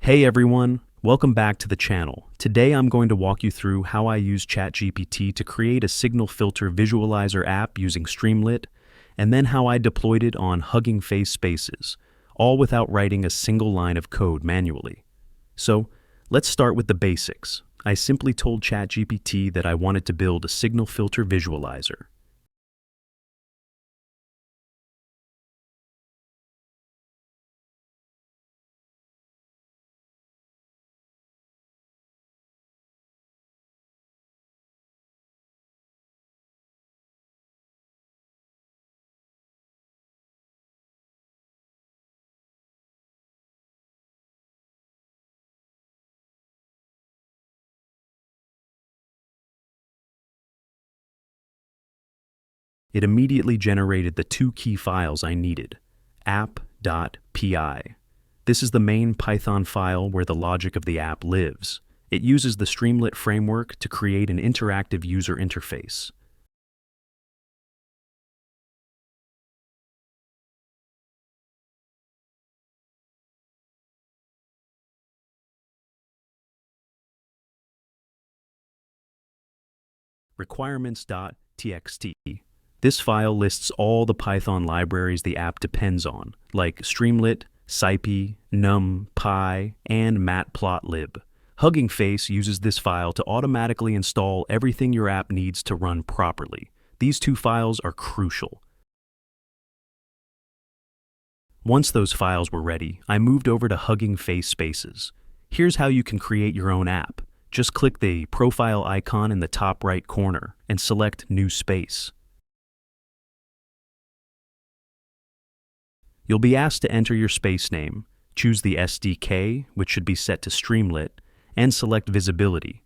Hey everyone, welcome back to the channel. Today I'm going to walk you through how I use ChatGPT to create a signal filter visualizer app using Streamlit, and then how I deployed it on Hugging Face spaces, all without writing a single line of code manually. So, let's start with the basics. I simply told ChatGPT that I wanted to build a signal filter visualizer. It immediately generated the two key files I needed, app.py. This is the main Python file where the logic of the app lives. It uses the Streamlit framework to create an interactive user interface. Requirements.txt. This file lists all the Python libraries the app depends on, like Streamlit, scipy, numpy, and matplotlib. Hugging Face uses this file to automatically install everything your app needs to run properly. These two files are crucial. Once those files were ready, I moved over to Hugging Face spaces. Here's how you can create your own app. Just click the profile icon in the top right corner and select New Space. You'll be asked to enter your space name, choose the SDK, which should be set to Streamlit, and select Visibility.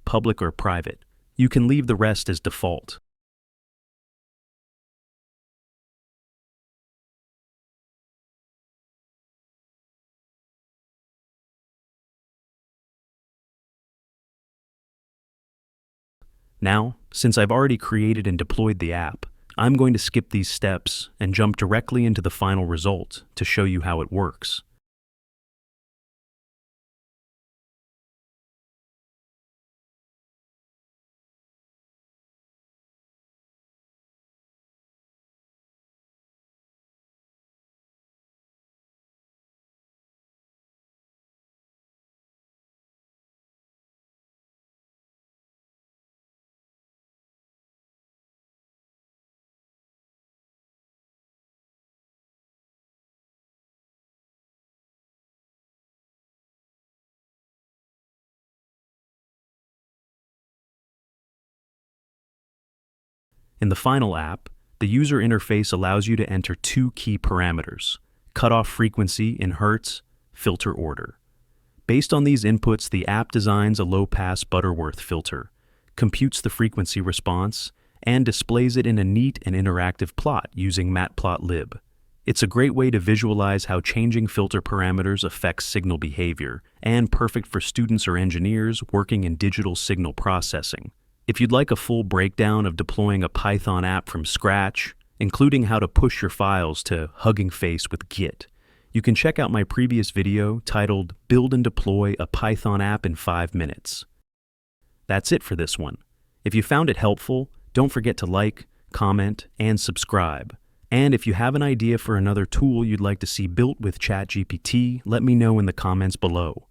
Public or private. You can leave the rest as default. Now, since I've already created and deployed the app, I'm going to skip these steps and jump directly into the final result to show you how it works. In the final app, the user interface allows you to enter two key parameters, cutoff frequency in Hertz, filter order. Based on these inputs, the app designs a low-pass Butterworth filter, computes the frequency response, and displays it in a neat and interactive plot using matplotlib. It's a great way to visualize how changing filter parameters affects signal behavior, and perfect for students or engineers working in digital signal processing. If you'd like a full breakdown of deploying a Python app from scratch, including how to push your files to Hugging Face with Git, you can check out my previous video titled Build and Deploy a Python App in 5 Minutes. That's it for this one. If you found it helpful, don't forget to like, comment, and subscribe. And if you have an idea for another tool you'd like to see built with ChatGPT, let me know in the comments below.